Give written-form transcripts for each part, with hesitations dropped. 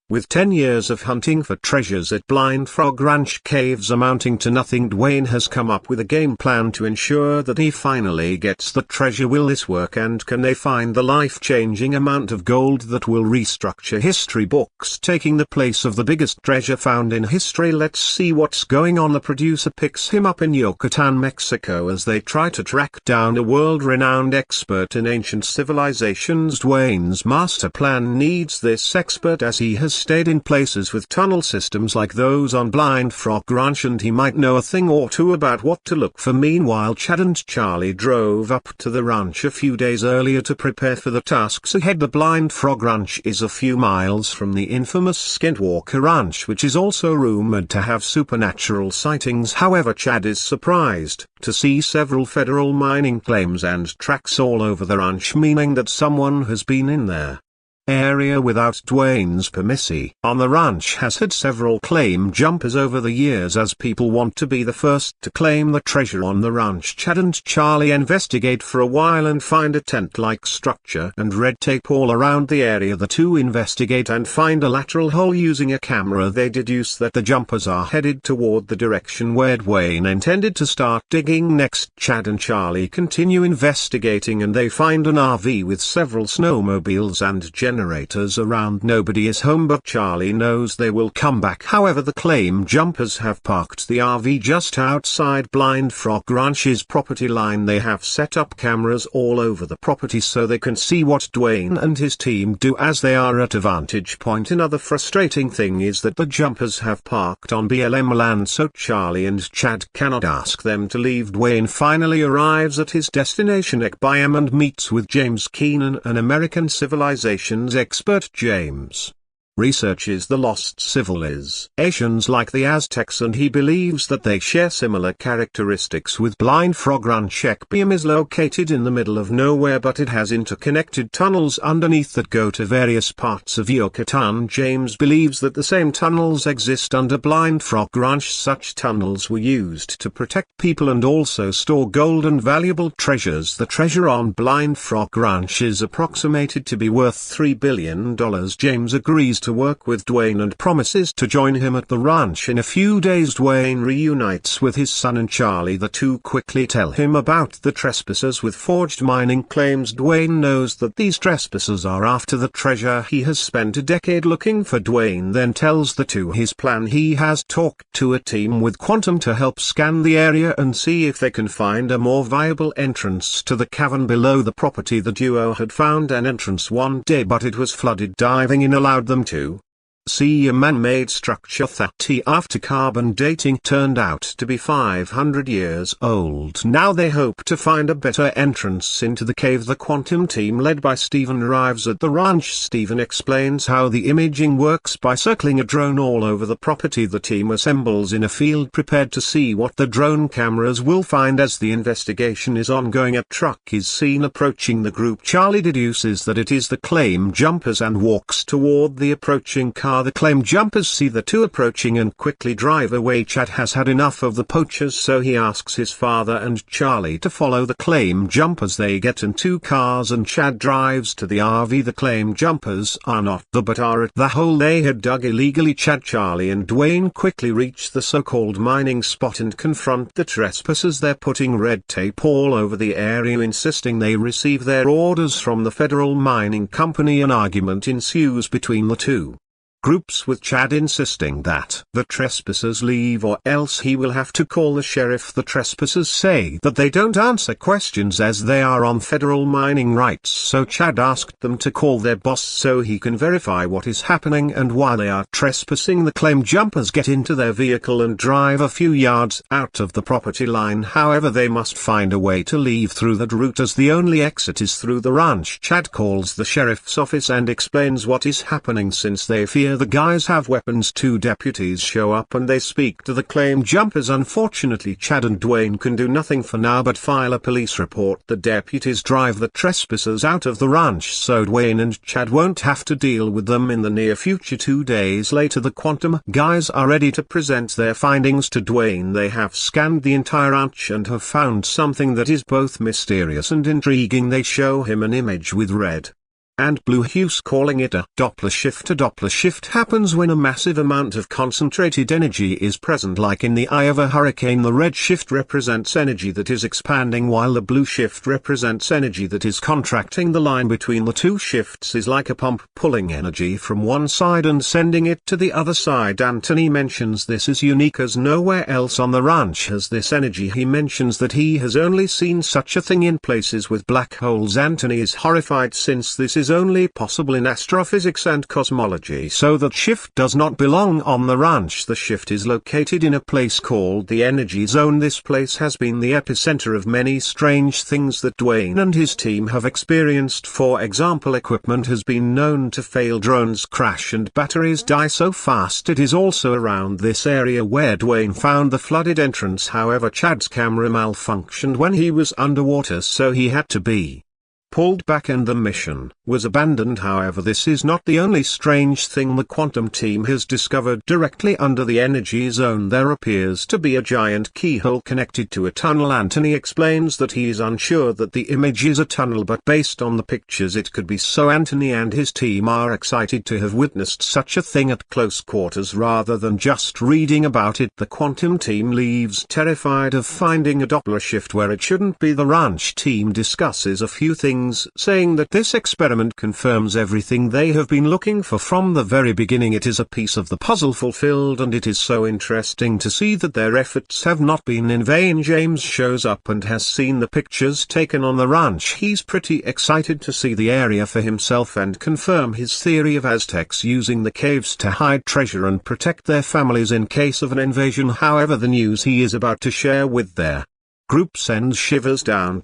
With 10 years of hunting for treasures at Blind Frog Ranch caves amounting to nothing, Duane has come up with a game plan to ensure that he finally gets the treasure. Will this work, and can they find the life-changing amount of gold that will restructure history books, taking the place of the biggest treasure found in history? Let's see what's going on. The producer picks him up in Yucatan, Mexico, as they try to track down a world-renowned expert in ancient civilizations. Duane's master plan needs this expert, as he has stayed in places with tunnel systems like those on Blind Frog Ranch, and he might know a thing or two about what to look for. Meanwhile, Chad and Charlie drove up to the ranch a few days earlier to prepare for the tasks ahead. The Blind Frog Ranch is a few miles from the infamous Skinwalker Ranch, which is also rumored to have supernatural sightings. However, Chad is surprised to see several federal mining claims and tracks all over the ranch, meaning that someone has been in there area without Duane's permission. On the ranch has had several claim jumpers over the years, as people want to be the first to claim the treasure on the ranch. Chad and Charlie investigate for a while and find a tent-like structure and red tape all around the area. The two investigate and find a lateral hole. Using a camera, they deduce that the jumpers are headed toward the direction where Duane intended to start digging next. Chad and Charlie continue investigating and they find an RV with several snowmobiles and generators around. Nobody is home, but Charlie knows they will come back. However, the claim jumpers have parked the RV just outside Blind Frog Ranch's property line. They have set up cameras all over the property so they can see what Duane and his team do as they are at a vantage point. Another frustrating thing is that the jumpers have parked on BLM land, so Charlie and Chad cannot ask them to leave. Duane finally arrives at his destination, Ekbayam, and meets with James Keenan, an American civilization expert. James researches the lost civilizations like the Aztecs, and he believes that they share similar characteristics with Blind Frog Ranch. Ekbayam is located in the middle of nowhere, but it has interconnected tunnels underneath that go to various parts of Yucatan. James believes that the same tunnels exist under Blind Frog Ranch. Such tunnels were used to protect people and also store gold and valuable treasures. The treasure on Blind Frog Ranch is approximated to be worth $3 billion. James agrees to work with Duane and promises to join him at the ranch in a few days. Duane reunites with his son and Charlie. The two quickly tell him about the trespassers with forged mining claims. Duane knows that these trespassers are after the treasure. He has spent a decade looking for. Duane then tells the two his plan. He has talked to a team with Quantum to help scan the area and see if they can find a more viable entrance to the cavern below the property. The duo had found an entrance one day, but it was flooded. Diving in allowed them to see a man-made structure that, after carbon dating, turned out to be 500 years old. Now they hope to find a better entrance into the cave. The Quantum team, led by Stephen, arrives at the ranch. Stephen explains how the imaging works by circling a drone all over the property. The team assembles in a field prepared to see what the drone cameras will find. As the investigation is ongoing, a truck is seen approaching the group. Charlie deduces that it is the claim jumpers and walks toward the approaching car. The claim jumpers see the two approaching and quickly drive away. Chad has had enough of the poachers, so he asks his father and Charlie to follow the claim jumpers. They get in two cars and Chad drives to the RV. The claim jumpers are not there, but are at the hole they had dug illegally. Chad, Charlie and Duane quickly reach the so-called mining spot and confront the trespassers. They're putting red tape all over the area, insisting they receive their orders from the federal mining company. An argument ensues between the two groups, with Chad insisting that the trespassers leave or else he will have to call the sheriff. The trespassers say that they don't answer questions as they are on federal mining rights, so Chad asked them to call their boss so he can verify what is happening. And while they are trespassing, the claim jumpers get into their vehicle and drive a few yards out of the property line. However, they must find a way to leave through that route, as the only exit is through the ranch. Chad calls the sheriff's office and explains what is happening, since they fear the guys have weapons. Two deputies show up and they speak to the claim jumpers. Unfortunately, Chad and Duane can do nothing for now but file a police report. The deputies drive the trespassers out of the ranch so Duane and Chad won't have to deal with them in the near future. 2 days later, the Quantum guys are ready to present their findings to Duane. They have scanned the entire ranch and have found something that is both mysterious and intriguing. They show him an image with red and Blue Hughes calling it a Doppler shift. A Doppler shift happens when a massive amount of concentrated energy is present, like in the eye of a hurricane. The red shift represents energy that is expanding, while the blue shift represents energy that is contracting. The line between the two shifts is like a pump pulling energy from one side and sending it to the other side. Anthony mentions this is unique, as nowhere else on the ranch has this energy. He mentions that he has only seen such a thing in places with black holes. Anthony is horrified, since this is only possible in astrophysics and cosmology. So that shift does not belong on the ranch. The shift is located in a place called the energy zone. This place has been the epicenter of many strange things that Duane and his team have experienced. For example, equipment has been known to fail, drones crash, and batteries die so fast. It is also around this area where Duane found the flooded entrance. However, Chad's camera malfunctioned when he was underwater, so he had to be pulled back and the mission was abandoned. However, this is not the only strange thing the quantum team has discovered. Directly under the energy zone there appears to be a giant keyhole connected to a tunnel. Anthony explains that he is unsure that the image is a tunnel, but based on the pictures it could be so. Anthony and his team are excited to have witnessed such a thing at close quarters rather than just reading about it. The quantum team leaves terrified of finding a Doppler shift where it shouldn't be. The ranch team discusses a few things, saying that this experiment confirms everything they have been looking for from the very beginning. It is a piece of the puzzle fulfilled, and it is so interesting to see that their efforts have not been in vain. James shows up and has seen the pictures taken on the ranch. He's pretty excited to see the area for himself and confirm his theory of Aztecs using the caves to hide treasure and protect their families in case of an invasion. However, the news he is about to share with their group sends shivers down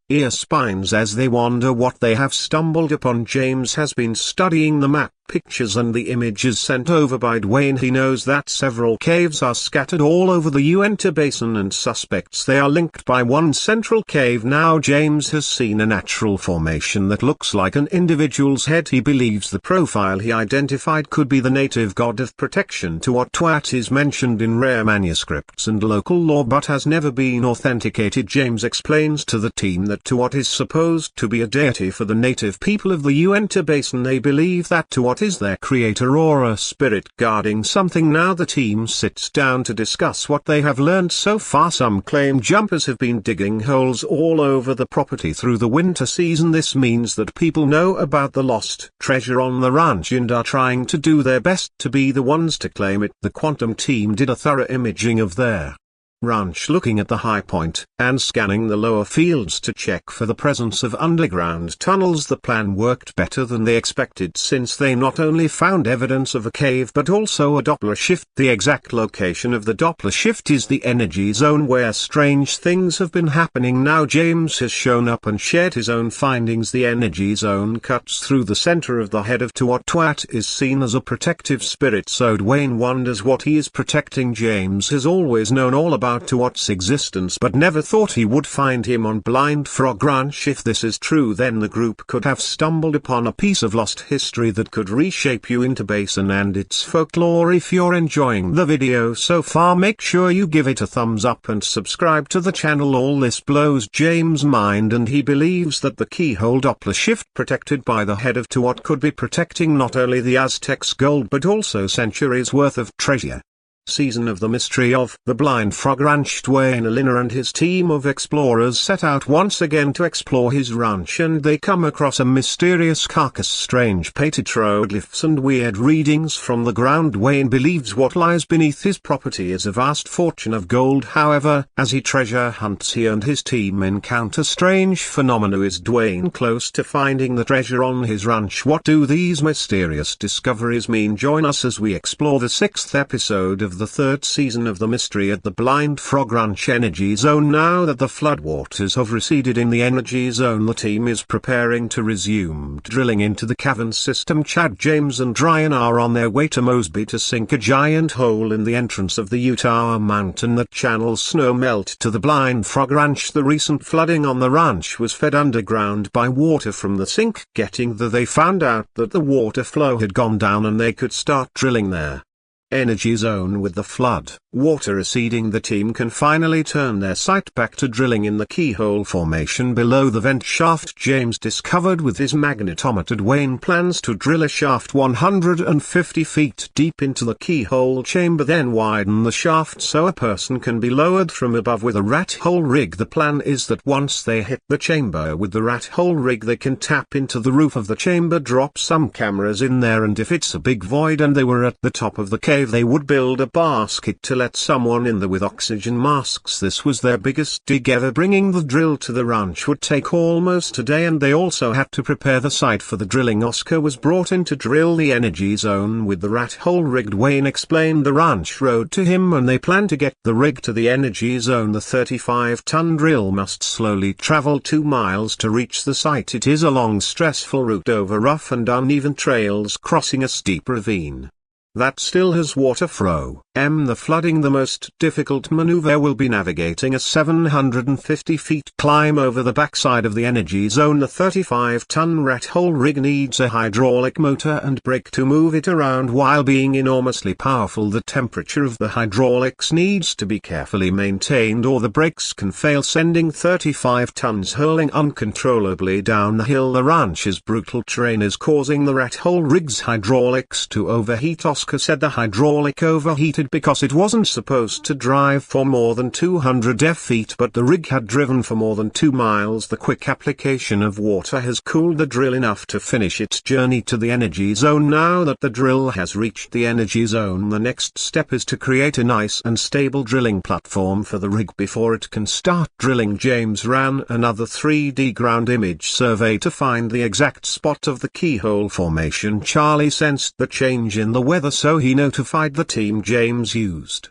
ear spines as they wonder what they have stumbled upon. James has been studying the map, pictures and the images sent over by Duane. He knows that several caves are scattered all over the Uinta Basin and suspects they are linked by one central cave. Now James has seen a natural formation that looks like an individual's head. He believes the profile he identified could be the native god of protection. Tuat is mentioned in rare manuscripts and local lore but has never been authenticated. James explains to the team that Tuat is supposed to be a deity for the native people of the Uinta Basin. They believe that Tuat is their creator or a spirit guarding something. Now the team sits down to discuss what they have learned so far. Some claim jumpers have been digging holes all over the property through the winter season. This means that people know about the lost treasure on the ranch and are trying to do their best to be the ones to claim it. The quantum team did a thorough imaging of their ranch, looking at the high point and scanning the lower fields to check for the presence of underground tunnels. The plan worked better than they expected, since they not only found evidence of a cave but also a Doppler shift. The exact location of the Doppler shift is the energy zone, where strange things have been happening. Now James has shown up and shared his own findings. The energy zone cuts through the center of the head of Tuat. Tuat is seen as a protective spirit, so Duane wonders what he is protecting. James has always known all about Tuat's existence but never thought he would find him on Blind Frog Ranch. If this is true, then the group could have stumbled upon a piece of lost history that could reshape Uinta Basin and its folklore. If you're enjoying the video so far, make sure you give it a thumbs up and subscribe to the channel. All this blows James' mind, and he believes that the keyhole Doppler shift protected by the head of Tuat could be protecting not only the Aztecs' gold but also centuries worth of treasure. Season of the Mystery of the Blind Frog Ranch. Duane Ollinger and his team of explorers set out once again to explore his ranch, and they come across a mysterious carcass, strange petroglyphs and weird readings from the ground. Duane believes what lies beneath his property is a vast fortune of gold. However, as he treasure hunts, he and his team encounter strange phenomena. Is Duane close to finding the treasure on his ranch? What do these mysterious discoveries mean? Join us as we explore the 6th episode of the 3rd season of The Mystery at the Blind Frog Ranch Energy Zone. Now that the floodwaters have receded in the energy zone, the team is preparing to resume drilling into the cavern system. Chad, James and Ryan are on their way to Mosby to sink a giant hole in the entrance of the Utah mountain that channels snow melt to the Blind Frog Ranch. The recent flooding on the ranch was fed underground by water from the sink. Getting there, they found out that the water flow had gone down and they could start drilling there. energy zone with the flood water receding. The team can finally turn their sight back to drilling in the keyhole formation below the vent shaft James discovered with his magnetometer. Duane plans to drill a shaft 150 feet deep into the keyhole chamber, then widen the shaft so a person can be lowered from above with a rat hole rig. The plan is that once they hit the chamber with the rat hole rig, they can tap into the roof of the chamber, drop some cameras in there, and if it's a big void and they were at the top of the cave, they would build a basket to let someone in there with oxygen masks. This was their biggest dig ever. Bringing the drill to the ranch would take almost a day, and they also had to prepare the site for the drilling. Oscar was brought in to drill the energy zone with the rat hole rig. Duane explained the ranch road to him and they planned to get the rig to the energy zone. The 35-ton drill must slowly travel 2 miles to reach the site. It is a long, stressful route over rough and uneven trails crossing a steep ravine that still has water flow. The flooding. The most difficult maneuver will be navigating a 750 feet climb over the backside of the energy zone. The 35-ton rat hole rig needs a hydraulic motor and brake to move it around while being enormously powerful. The temperature of the hydraulics needs to be carefully maintained or the brakes can fail, sending 35 tons hurling uncontrollably down the hill. The ranch's brutal terrain is causing the rat hole rig's hydraulics to overheat. Oscar said the hydraulic overheated because it wasn't supposed to drive for more than 200 feet, but the rig had driven for more than 2 miles. The quick application of water has cooled the drill enough to finish its journey to the energy zone. Now that the drill has reached the energy zone, the next step is to create a nice and stable drilling platform for the rig before it can start drilling. James ran another 3D ground image survey to find the exact spot of the keyhole formation. Charlie sensed the change in the weather, so he notified the team. James used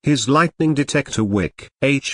his lightning detector wick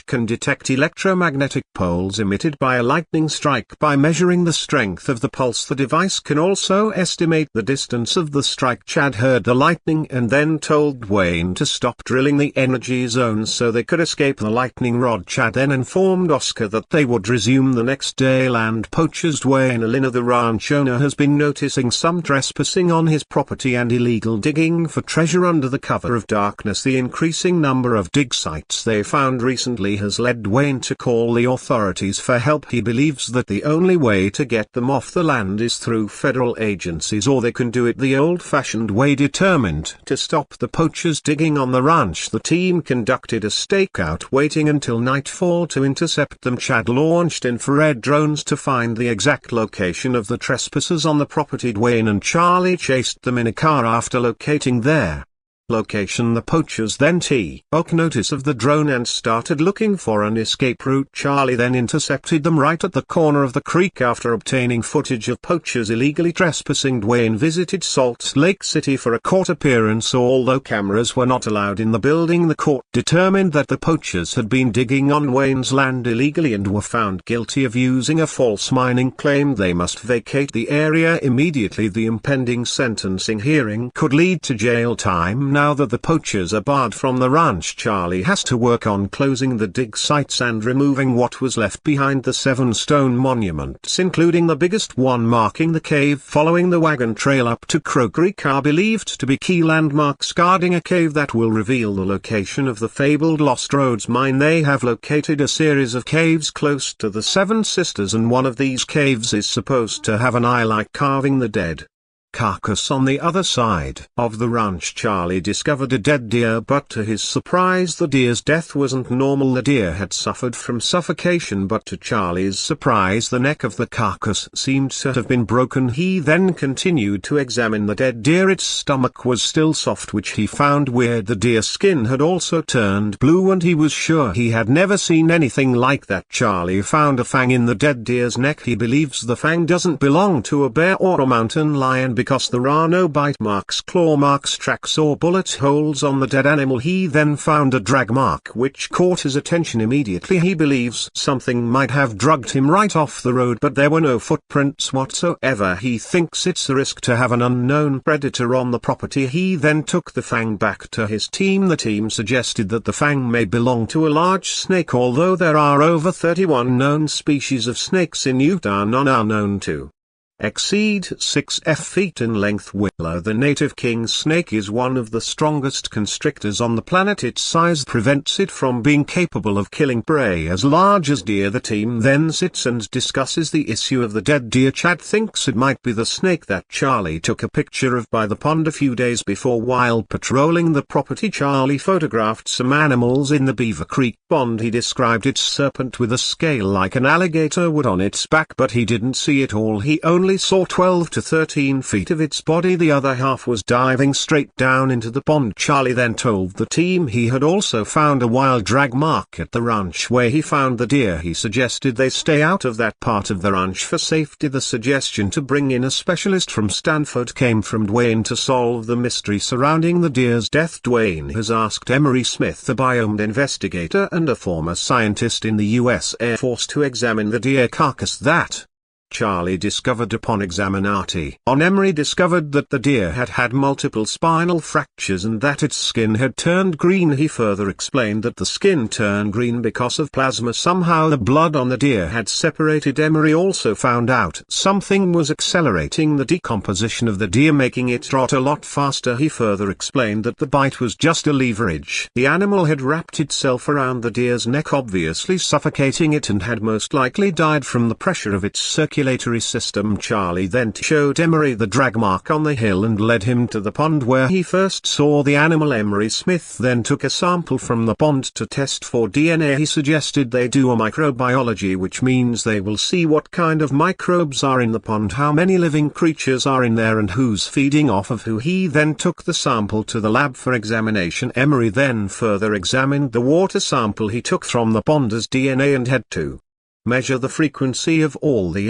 can detect electromagnetic poles emitted by a lightning strike by measuring the strength of the pulse. The device can also estimate the distance of the strike. Chad heard the lightning and then told Duane to stop drilling the energy zone so they could escape the lightning rod. Chad then informed Oscar that they would resume the next day. Land poachers. Duane Ollinger, the ranch owner, has been noticing some trespassing on his property and illegal digging for treasure under the cover of darkness. The increasing number of dig sites they found recently has led Duane to call the authorities for help. He believes that the only way to get them off the land is through federal agencies, or they can do it the old-fashioned way. Determined to stop the poachers digging on the ranch, the team conducted a stakeout, waiting until nightfall to intercept them. Chad launched infrared drones to find the exact location of the trespassers on the property. Duane and Charlie chased them in a car. After locating their location, the poachers then took notice of the drone and started looking for an escape route. Charlie then intercepted them right at the corner of the creek. After obtaining footage of poachers illegally trespassing, Duane visited Salt Lake City for a court appearance. Although cameras were not allowed in the building, the court determined that the poachers had been digging on Duane's land illegally and were found guilty of using a false mining claim. They must vacate the area immediately. The impending sentencing hearing could lead to jail time. Now that the poachers are barred from the ranch, Charlie has to work on closing the dig sites and removing what was left behind. The 7 stone monuments, including the biggest one marking the cave following the wagon trail up to Crow Creek, are believed to be key landmarks guarding a cave that will reveal the location of the fabled Lost Roads mine. They have located a series of caves close to the Seven Sisters, and one of these caves is supposed to have an eye-like carving the dead carcass. On the other side of the ranch, Charlie discovered a dead deer, but to his surprise the deer's death wasn't normal. The deer had suffered from suffocation, but to Charlie's surprise the neck of the carcass seemed to have been broken. He then continued to examine the dead deer. Its stomach was still soft, which he found weird. The deer's skin had also turned blue, and he was sure he had never seen anything like that. Charlie found a fang in the dead deer's neck. He believes the fang doesn't belong to a bear or a mountain lion because there are no bite marks, claw marks, tracks or bullet holes on the dead animal. He then found a drag mark which caught his attention immediately. He believes something might have dragged him right off the road, but there were no footprints whatsoever. He thinks it's a risk to have an unknown predator on the property. He then took the fang back to his team. The team suggested that the fang may belong to a large snake. Although there are over 31 known species of snakes in Utah, none are known to exceed 6 feet in length. Willow, the native king snake, is one of the strongest constrictors on the planet. Its size prevents it from being capable of killing prey as large as deer. The team then sits and discusses the issue of the dead deer. Chad thinks it might be the snake that Charlie took a picture of by the pond a few days before. While patrolling the property, Charlie photographed some animals in the Beaver Creek pond. He described its serpent with a scale like an alligator would on its back, but he didn't see it all. He only saw 12 to 13 feet of its body. The other half was diving straight down into the pond. Charlie then told the team he had also found a wild drag mark at the ranch where he found the deer. He suggested they stay out of that part of the ranch for safety. The suggestion to bring in a specialist from Stanford came from Duane to solve the mystery surrounding the deer's death. Duane has asked Emery Smith, a biome investigator and a former scientist in the U.S. Air Force, to examine the deer carcass that Charlie discovered upon examination. Emery discovered that the deer had had multiple spinal fractures and that its skin had turned green. He further explained that the skin turned green because of plasma. Somehow the blood on the deer had separated. Emery also found out something was accelerating the decomposition of the deer, making it rot a lot faster. He further explained that the bite was just a leverage. The animal had wrapped itself around the deer's neck, obviously suffocating it, and had most likely died from the pressure of its circulatory system. Charlie then showed Emery the drag mark on the hill and led him to the pond where he first saw the animal. Emery Smith then took a sample from the pond to test for DNA. He suggested they do a microbiology, which means they will see what kind of microbes are in the pond, how many living creatures are in there, and who's feeding off of who. He then took the sample to the lab for examination. Emery then further examined the water sample he took from the pond as DNA and had to measure the frequency of all the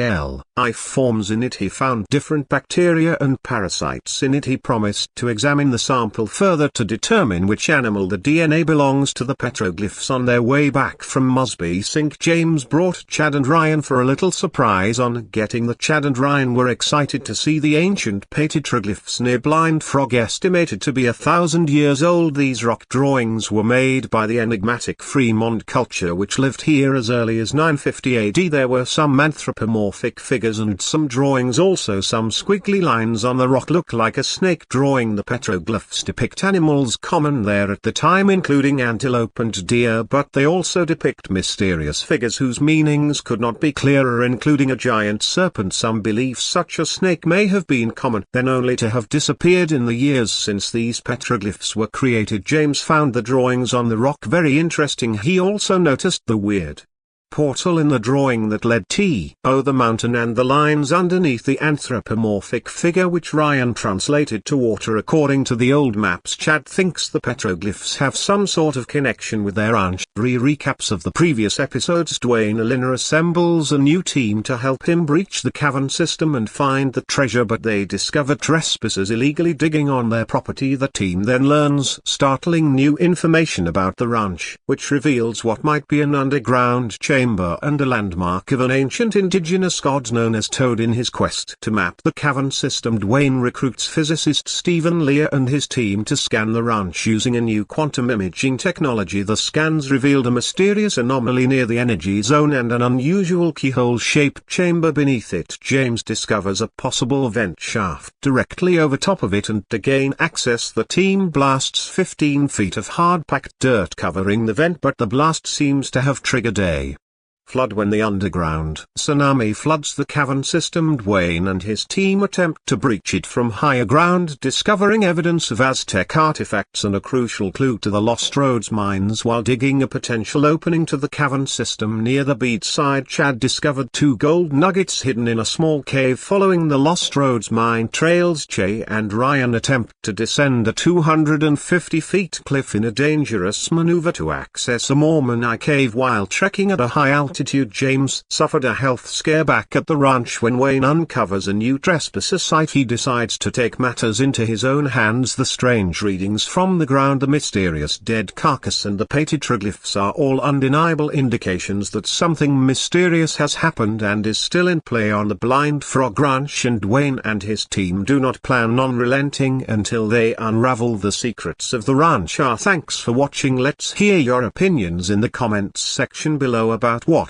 life forms in it. He found different bacteria and parasites in it. He promised to examine the sample further to determine which animal the DNA belongs to. The petroglyphs. On their way back from Mosby Sink, James brought Chad and Ryan for a little surprise. On getting there, Chad and Ryan were excited to see the ancient petroglyphs near Blind Frog, estimated to be 1,000 years old. These rock drawings were made by the enigmatic Fremont culture, which lived here as early as 950 AD. There were some anthropomorphic figures and some drawings, also some squiggly lines on the rock look like a snake drawing. The petroglyphs depict animals common there at the time, including antelope and deer, but they also depict mysterious figures whose meanings could not be clearer, including a giant serpent. Some believe such a snake may have been common, then only to have disappeared in the years since these petroglyphs were created. James found the drawings on the rock very interesting. He also noticed the weird portal in the drawing that led to the mountain and the lines underneath the anthropomorphic figure, which Ryan translated to water. According to the old maps, Chad thinks the petroglyphs have some sort of connection with their ranch. Recaps of the previous episodes. Duane Ollinger assembles a new team to help him breach the cavern system and find the treasure, but they discover trespassers illegally digging on their property. The team then learns startling new information about the ranch, which reveals what might be an underground chamber and a landmark of an ancient indigenous god known as Toad. In his quest to map the cavern system, Duane recruits physicist Stephen Lear and his team to scan the ranch using a new quantum imaging technology. The scans revealed a mysterious anomaly near the energy zone and an unusual keyhole-shaped chamber beneath it. James discovers a possible vent shaft directly over top of it, and to gain access the team blasts 15 feet of hard-packed dirt covering the vent, but the blast seems to have triggered a flood when the underground tsunami floods the cavern system. Duane and his team attempt to breach it from higher ground, discovering evidence of Aztec artifacts and a crucial clue to the Lost Roads mines. While digging a potential opening to the cavern system near the beachside, Chad discovered 2 gold nuggets hidden in a small cave. Following the Lost Roads mine trails, Che and Ryan attempt to descend a 250 feet cliff in a dangerous maneuver to access a Mormon cave. While trekking at a high altitude, James suffered a health scare back at the ranch. When Wayne uncovers a new trespasser site, he decides to take matters into his own hands. The strange readings from the ground, the mysterious dead carcass and the petroglyphs are all undeniable indications that something mysterious has happened and is still in play on the Blind Frog Ranch, and Duane and his team do not plan on relenting until they unravel the secrets of the ranch. Thanks for watching. Let's hear your opinions in the comments section below about what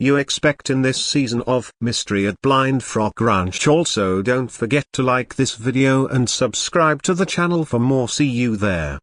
you expect in this season of Mystery at Blind Frog Ranch. Also don't forget to like this video and subscribe to the channel for more. See you there.